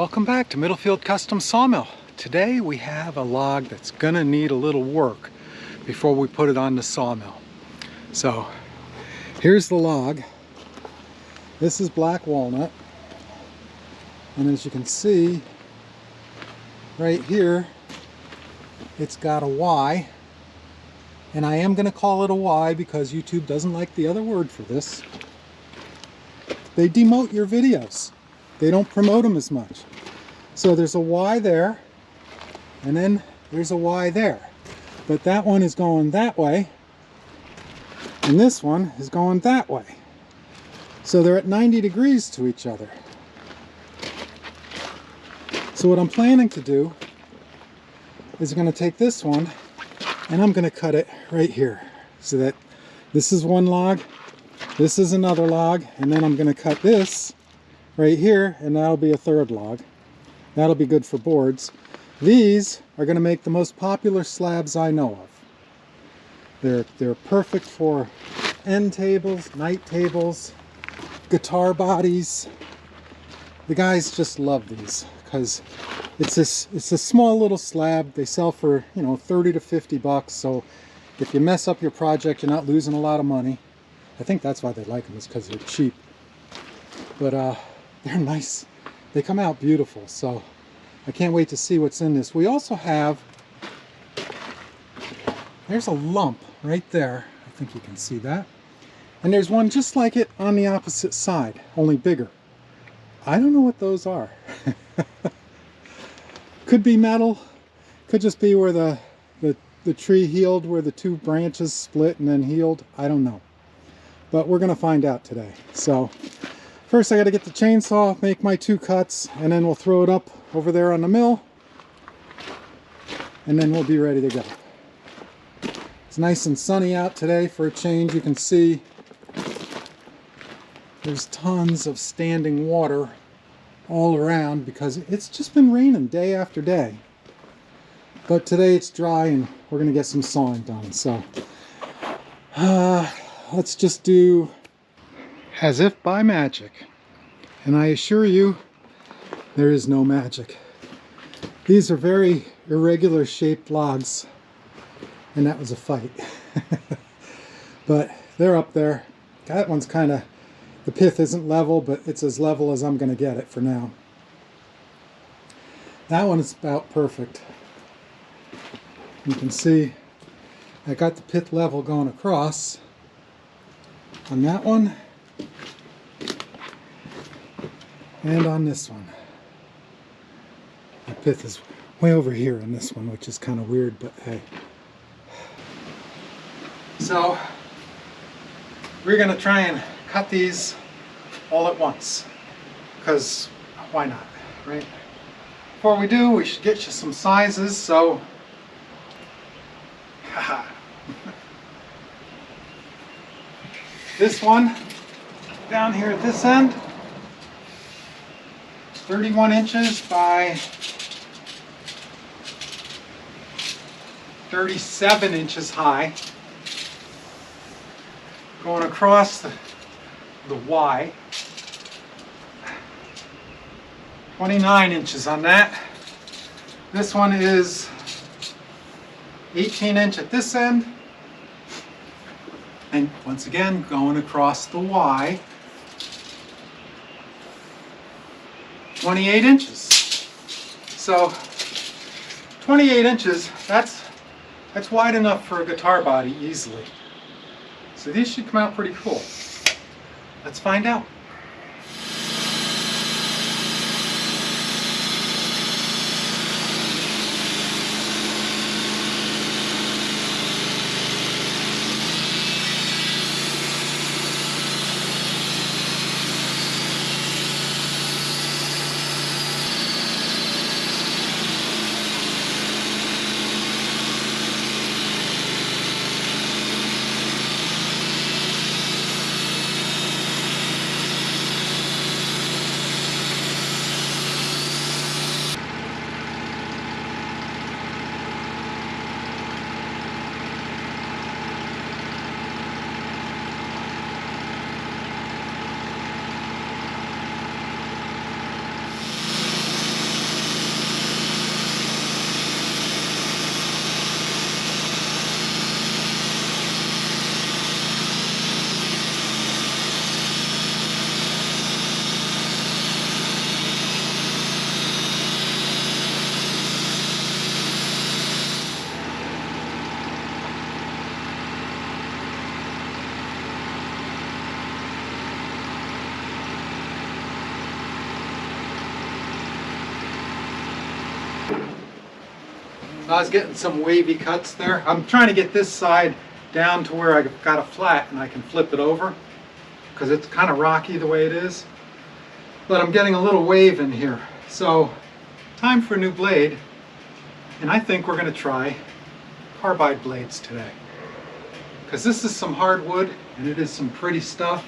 Welcome back to Middlefield Custom Sawmill. Today we have a log that's gonna need a little work before we put it on the sawmill. So here's the log. This is black walnut, and as you can see right here, it's got a Y, and I am gonna call it a Y because YouTube doesn't like the other word for this. They demote your videos. They don't promote them as much. So there's a Y there, and then there's a Y there. But that one is going that way, and this one is going that way. So they're at 90 degrees to each other. So what I'm planning to do is I'm going to take this one, and I'm going to cut it right here. So that this is one log, this is another log, and then I'm going to cut this right here, and that'll be a third log. That'll be good for boards. These are going to make the most popular slabs I know of. They're perfect for end tables, night tables, guitar bodies. The guys just love these because it's a small little slab. They sell for, you know, 30 to 50 bucks. So if you mess up your project, you're not losing a lot of money. I think that's why they like them, is because they're cheap. But they're nice. They come out beautiful, so I can't wait to see what's in this. We also have, there's a lump right there. I think you can see that. And there's one just like it on the opposite side, only bigger. I don't know what those are. Could be metal, could just be where the tree healed, where the two branches split and then healed. I don't know. But we're gonna find out today. So first I gotta get the chainsaw, make my two cuts, and then we'll throw it up over there on the mill, and then we'll be ready to go. It's nice and sunny out today for a change. You can see there's tons of standing water all around because it's just been raining day after day. But today it's dry and we're gonna get some sawing done. So let's just do as if by magic. And I assure you, there is no magic. These are very irregular shaped logs, and that was a fight. But they're up there. That one's kind of, the pith isn't level, but it's as level as I'm going to get it for now. That one is about perfect. You can see I got the pith level going across on that one and on this one. The pith is way over here on this one, which is kind of weird, but hey. So we're going to try and cut these all at once, because why not, right? Before we do, we should get you some sizes. So this one down here at this end, 31 inches by 37 inches high, going across the Y, 29 inches on that. This one is 18 inch at this end, and once again going across the Y, 28 inches. So 28 inches, that's wide enough for a guitar body easily. So these should come out pretty cool. Let's find out. I was getting some wavy cuts there. I'm trying to get this side down to where I got a flat and I can flip it over because it's kind of rocky the way it is. But I'm getting a little wave in here. So time for a new blade. And I think we're going to try carbide blades today. Because this is some hardwood and it is some pretty stuff.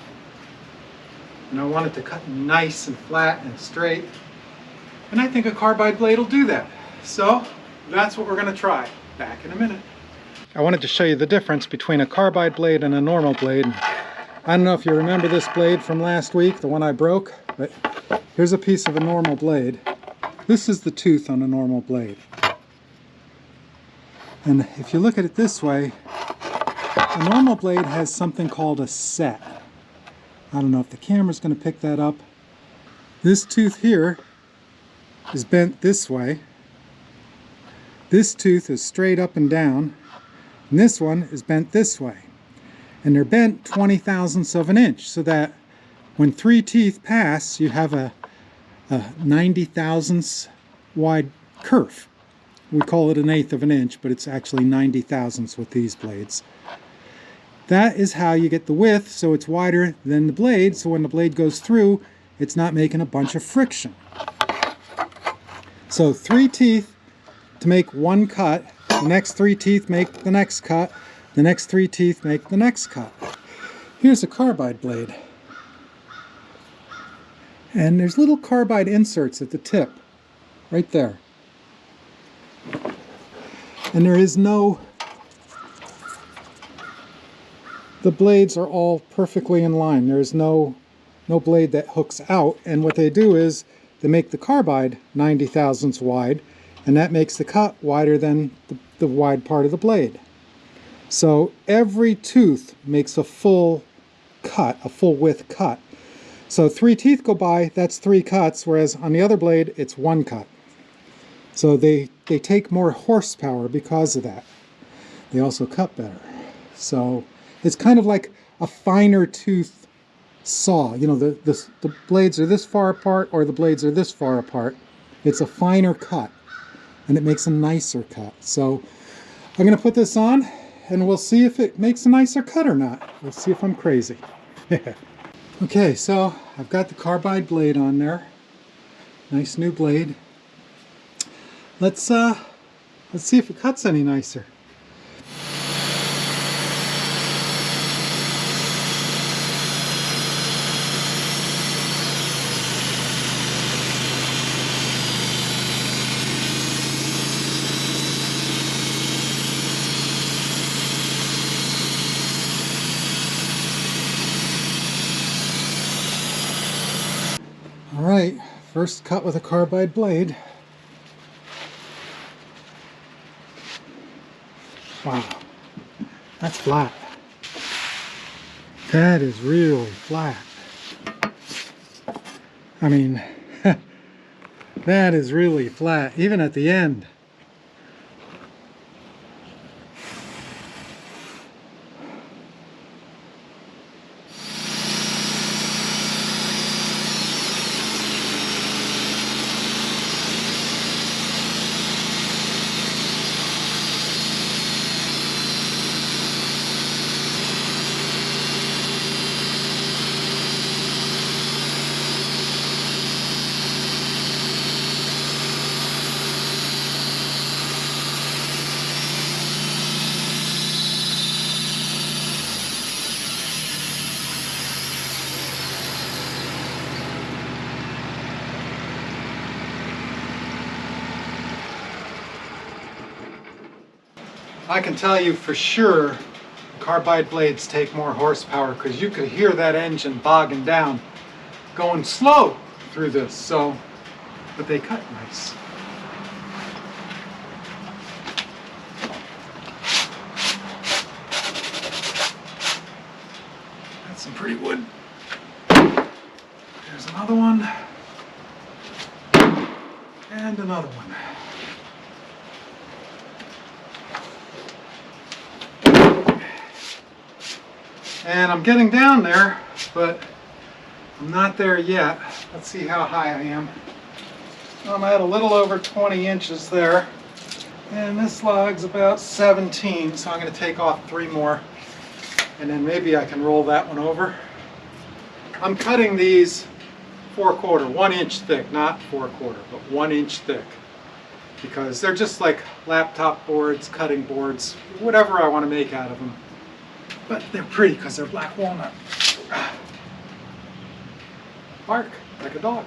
And I want it to cut nice and flat and straight. And I think a carbide blade will do that. So that's what we're going to try. Back in a minute. I wanted to show you the difference between a carbide blade and a normal blade. I don't know if you remember this blade from last week, the one I broke, but here's a piece of a normal blade. This is the tooth on a normal blade. And if you look at it this way, a normal blade has something called a set. I don't know if the camera's going to pick that up. This tooth here is bent this way. This tooth is straight up and down. And this one is bent this way. And they're bent 20 thousandths of an inch, so that when 3 teeth pass, you have a 90 thousandths wide kerf. We call it 1/8 of an inch, but it's actually 90 thousandths with these blades. That is how you get the width, so it's wider than the blade, so when the blade goes through, it's not making a bunch of friction. So 3 teeth to make 1 cut, the next 3 teeth make the next cut, the next 3 teeth make the next cut. Here's a carbide blade. And there's little carbide inserts at the tip, right there. And there is no, the blades are all perfectly in line. There is no blade that hooks out. And what they do is they make the carbide 90 thousandths wide, and that makes the cut wider than the wide part of the blade. So every tooth makes a full cut, a full width cut. So 3 teeth go by, that's 3 cuts, whereas on the other blade, it's 1 cut. So they take more horsepower because of that. They also cut better. So it's kind of like a finer tooth saw. You know, the blades are this far apart or the blades are this far apart. It's a finer cut and it makes a nicer cut. So I'm going to put this on and we'll see if it makes a nicer cut or not. We'll see if I'm crazy. Okay, so I've got the carbide blade on there. Nice new blade. Let's see if it cuts any nicer. All right, first cut with a carbide blade. Wow, that's flat. That is really flat. I mean, that is really flat, even at the end. I can tell you for sure carbide blades take more horsepower because you could hear that engine bogging down, going slow through this. So, but they cut nice. That's some pretty wood. There's another one. And another one. And I'm getting down there, but I'm not there yet. Let's see how high I am. I'm at a little over 20 inches there. And this log's about 17, so I'm going to take off 3 more. And then maybe I can roll that one over. I'm cutting these 4/4, 1 inch thick, not 4/4, but 1 inch thick. Because they're just like laptop boards, cutting boards, whatever I want to make out of them. But they're pretty because they're black walnut. Bark like a dog.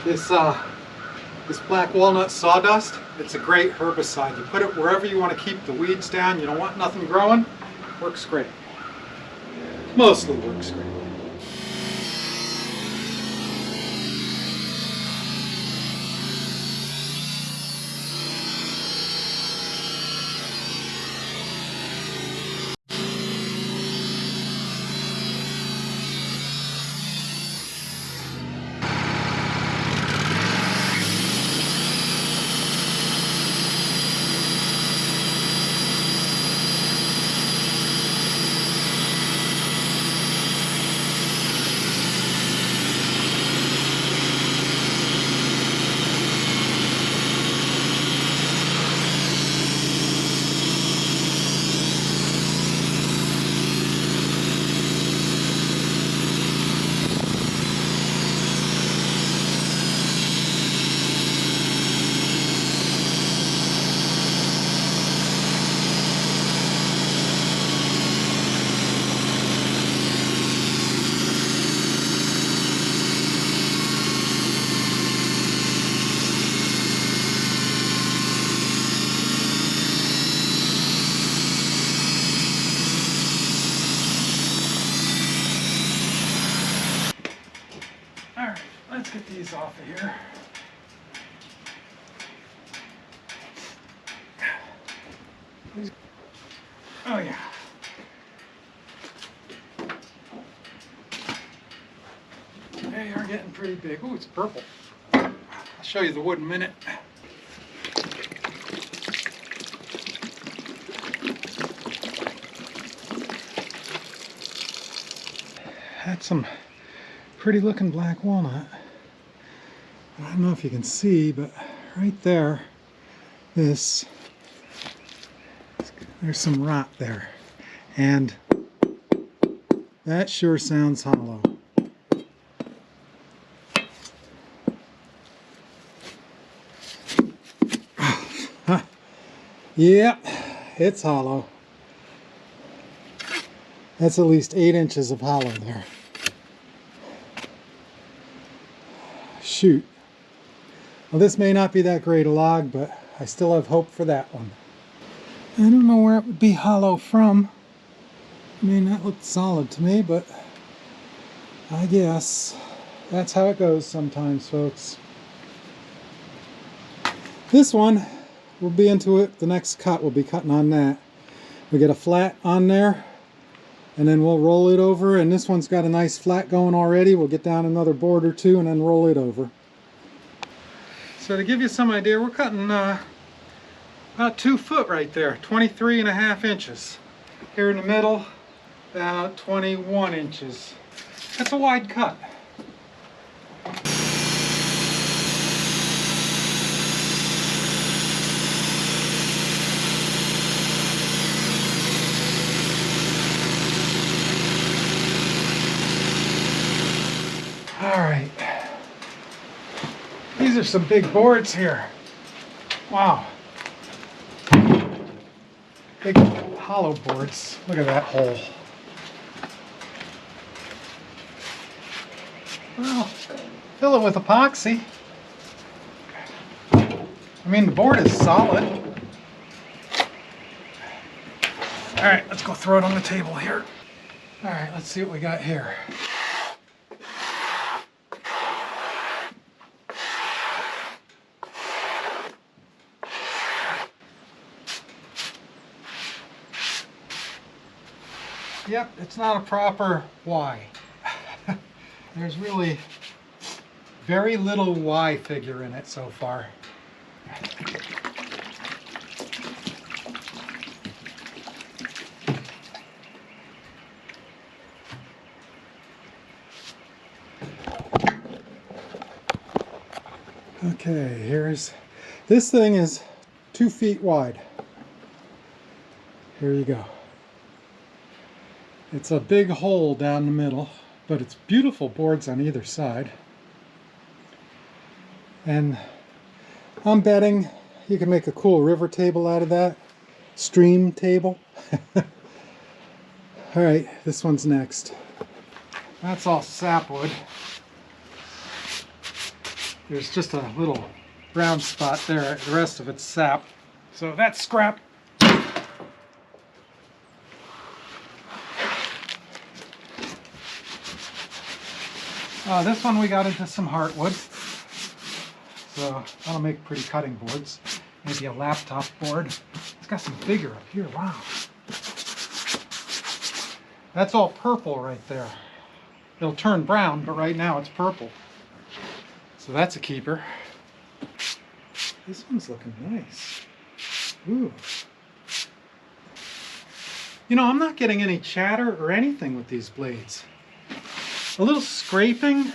This black walnut sawdust, it's a great herbicide. You put it wherever you want to keep the weeds down, you don't want nothing growing, works great. Mostly works great. Alright, let's get these off of here. Oh yeah. They are getting pretty big. Ooh, it's purple. I'll show you the wood in a minute. Had some pretty looking black walnut. I don't know if you can see, but right there, there's some rot there. And that sure sounds hollow. Yep, it's hollow. That's at least 8 inches of hollow there. Shoot. Well, this may not be that great a log, but I still have hope for that one. I don't know where it would be hollow from. I mean, that looked solid to me, but I guess that's how it goes sometimes, folks. This one, we'll be into it. The next cut, we'll be cutting on that. We get a flat on there, and then we'll roll it over. And this one's got a nice flat going already. We'll get down another board or two and then roll it over. So to give you some idea, we're cutting about 2 foot right there, 23.5 inches. Here in the middle, about 21 inches. That's a wide cut. Alright, these are some big boards here. Wow. Big hollow boards. Look at that hole. Well, fill it with epoxy. I mean, the board is solid. Alright, let's go throw it on the table here. Alright, let's see what we got here. Yep, it's not a proper Y. There's really very little Y figure in it so far. Okay, this thing is 2 feet wide. Here you go. It's a big hole down the middle, but it's beautiful boards on either side. And I'm betting you can make a cool river table out of that. Stream table. Alright, this one's next. That's all sapwood. There's just a little brown spot there. The rest of it's sap. So that's scrap. This one we got into some heartwood. So that'll make pretty cutting boards. Maybe a laptop board. It's got some figure up here. Wow. That's all purple right there. It'll turn brown, but right now it's purple. So that's a keeper. This one's looking nice. Ooh. You know, I'm not getting any chatter or anything with these blades. A little scraping,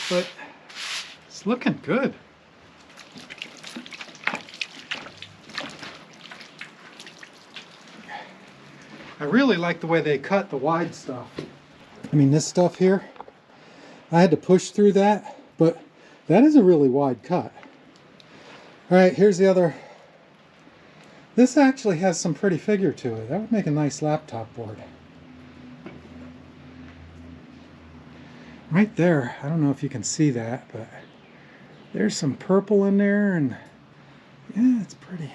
but it's looking good. I really like the way they cut the wide stuff. I mean, this stuff here, I had to push through that, but that is a really wide cut. All right, here's the other. This actually has some pretty figure to it. That would make a nice laptop board. Right there, I don't know if you can see that, but there's some purple in there, and yeah, it's pretty.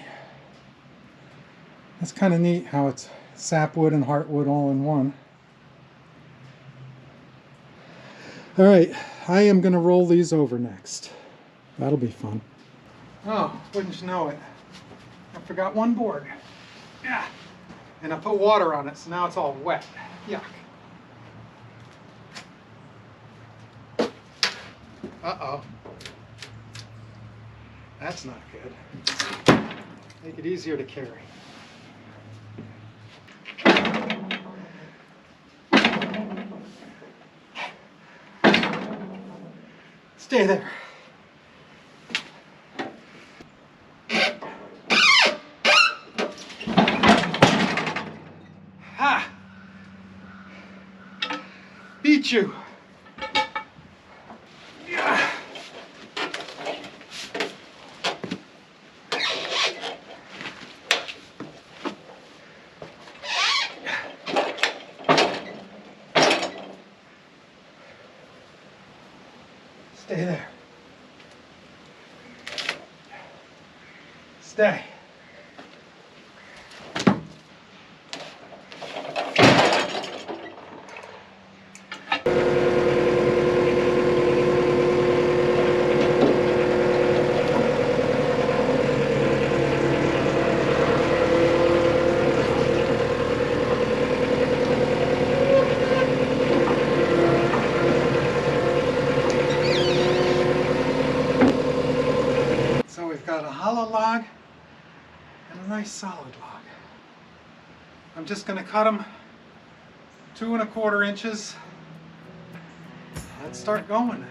That's kind of neat how it's sapwood and heartwood all in one. All right, I am going to roll these over next. That'll be fun. Oh, wouldn't you know it, I forgot one board. Yeah, and I put water on it, so now it's all wet. Yuck. Uh-oh. That's not good. Make it easier to carry. Stay there. Ha! Beat you. Yeah. Stay there. Stay. Got a hollow log and a nice solid log. I'm just going to cut them 2 1/4 inches. Let's start going.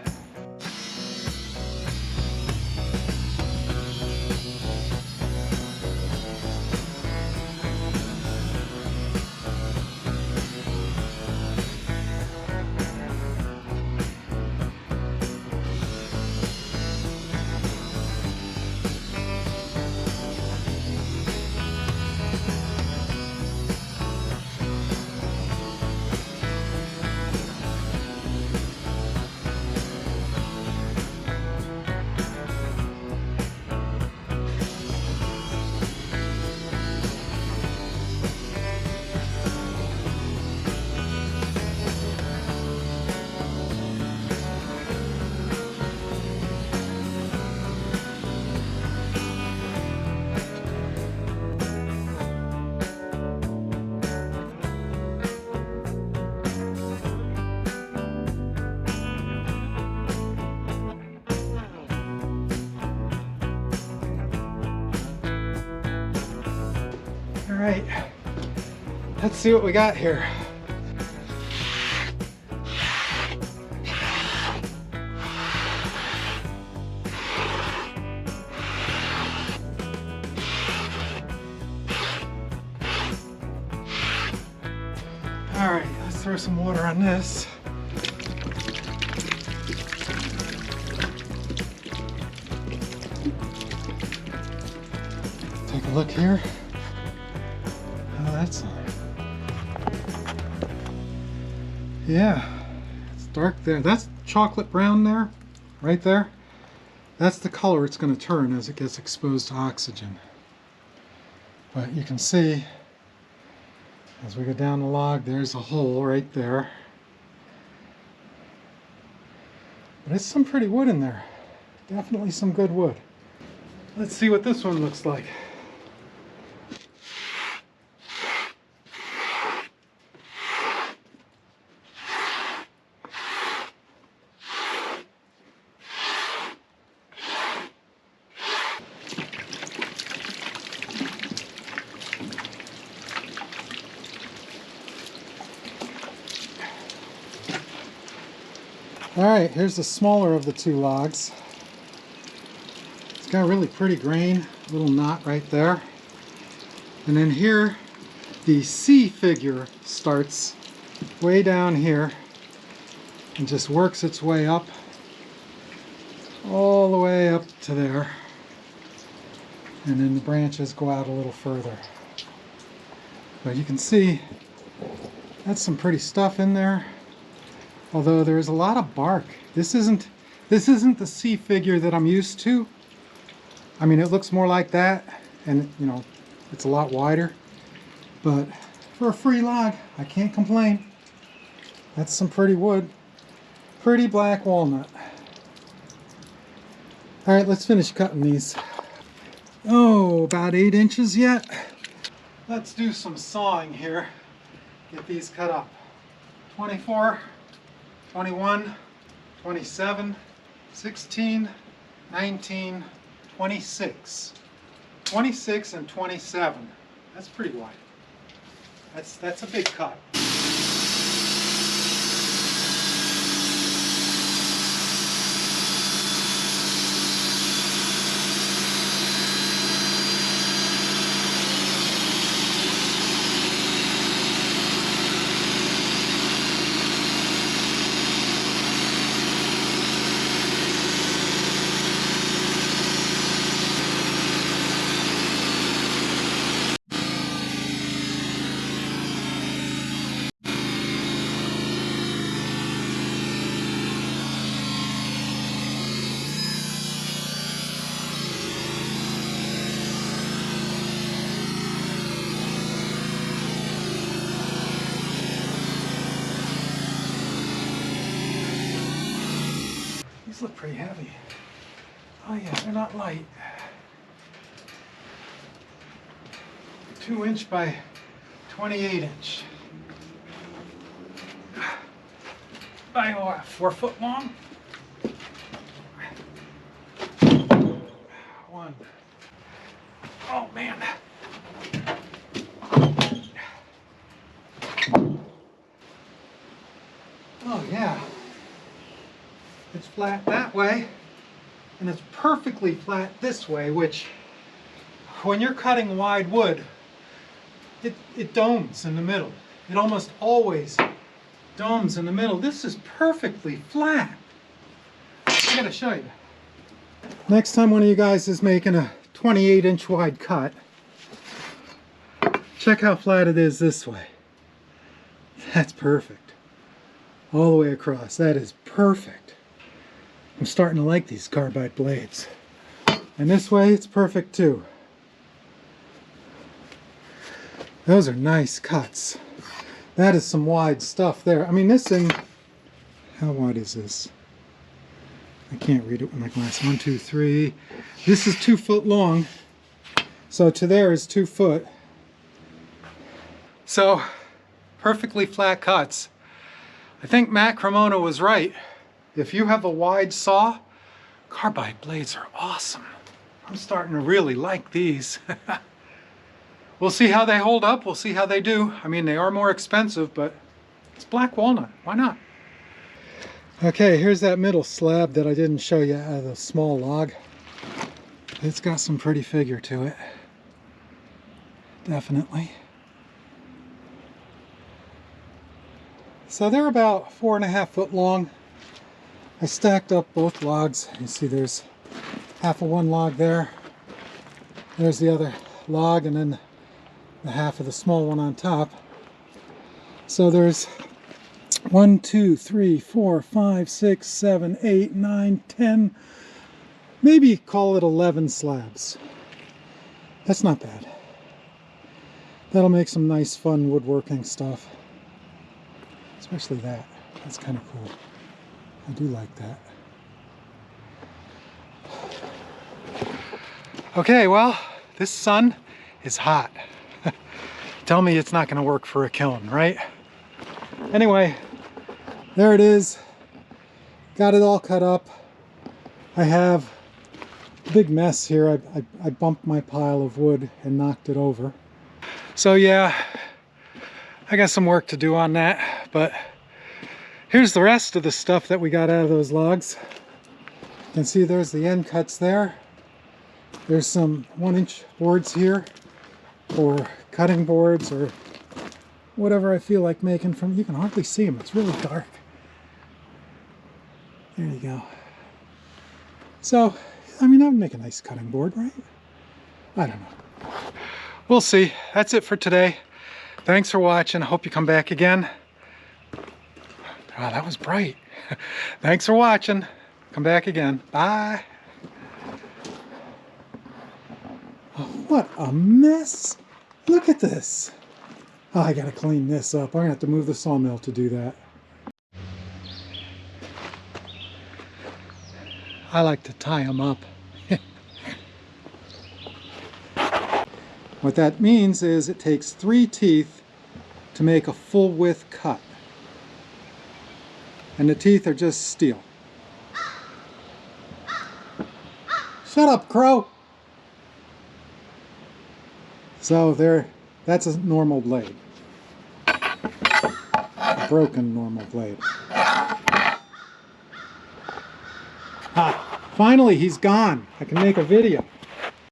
All right, let's see what we got here. Alright, let's throw some water on this. Take a look here. Oh, that's... Yeah, it's dark there. That's chocolate brown there, right there. That's the color it's going to turn as it gets exposed to oxygen. But you can see, as we go down the log, there's a hole right there. But it's some pretty wood in there. Definitely some good wood. Let's see what this one looks like. Alright, here's the smaller of the two logs. It's got a really pretty grain, little knot right there. And then here, the C figure starts way down here and just works its way up, all the way up to there. And then the branches go out a little further. But you can see, that's some pretty stuff in there. Although there is a lot of bark. This isn't the C figure that I'm used to. I mean, it looks more like that, and you know, it's a lot wider. But for a free log, I can't complain. That's some pretty wood. Pretty black walnut. All right, let's finish cutting these. Oh, about 8 inches yet. Let's do some sawing here. Get these cut up. 24. 21, 27, 16, 19, 26. 26 and 27. That's pretty wide. That's a big cut. These look pretty heavy. Oh yeah, they're not light. 2 inch by 28 inch. By 4 foot long. 1. Oh man. Oh yeah. It's flat that way, and it's perfectly flat this way, which when you're cutting wide wood, it domes in the middle. It almost always domes in the middle. This is perfectly flat. I gotta show you. Next time one of you guys is making a 28 inch wide cut, check how flat it is this way. That's perfect. All the way across. That is perfect. I'm starting to like these carbide blades. And this way it's perfect too. Those are nice cuts. That is some wide stuff there. I mean, this thing, how wide is this? I can't read it with my glass. 1, 2, 3. This is 2 foot long. So to there is 2 foot. So, perfectly flat cuts. I think Matt Cremona was right. If you have a wide saw, carbide blades are awesome. I'm starting to really like these. We'll see how they hold up. We'll see how they do. I mean, they are more expensive, but it's black walnut. Why not? Okay, here's that middle slab that I didn't show you out of the small log. It's got some pretty figure to it. Definitely. So they're about 4.5 foot long. I stacked up both logs. You see there's half of one log there. There's the other log, and then the half of the small one on top. So there's 1, 2, 3, 4, 5, 6, 7, 8, 9, 10, maybe call it 11 slabs. That's not bad. That'll make some nice fun woodworking stuff. Especially that. That's kind of cool. I do like that. Okay, well, this sun is hot. Tell me it's not going to work for a kiln, right? Anyway, there it is. Got it all cut up. I have a big mess here. I bumped my pile of wood and knocked it over. So yeah, I got some work to do on that, but here's the rest of the stuff that we got out of those logs. You can see there's the end cuts there. There's some 1-inch boards here for cutting boards or whatever I feel like making from. You can hardly see them, it's really dark. There you go. So, I mean, I would make a nice cutting board, right? I don't know. We'll see. That's it for today. Thanks for watching. I hope you come back again. Oh, that was bright. Thanks for watching. Come back again. Bye. Oh, what a mess. Look at this. Oh, I gotta clean this up. I'm gonna have to move the sawmill to do that. I like to tie them up. What that means is it takes 3 teeth to make a full width cut. And the teeth are just steel. Shut up, crow! So that's a normal blade. A broken normal blade. Ha! Finally, he's gone. I can make a video.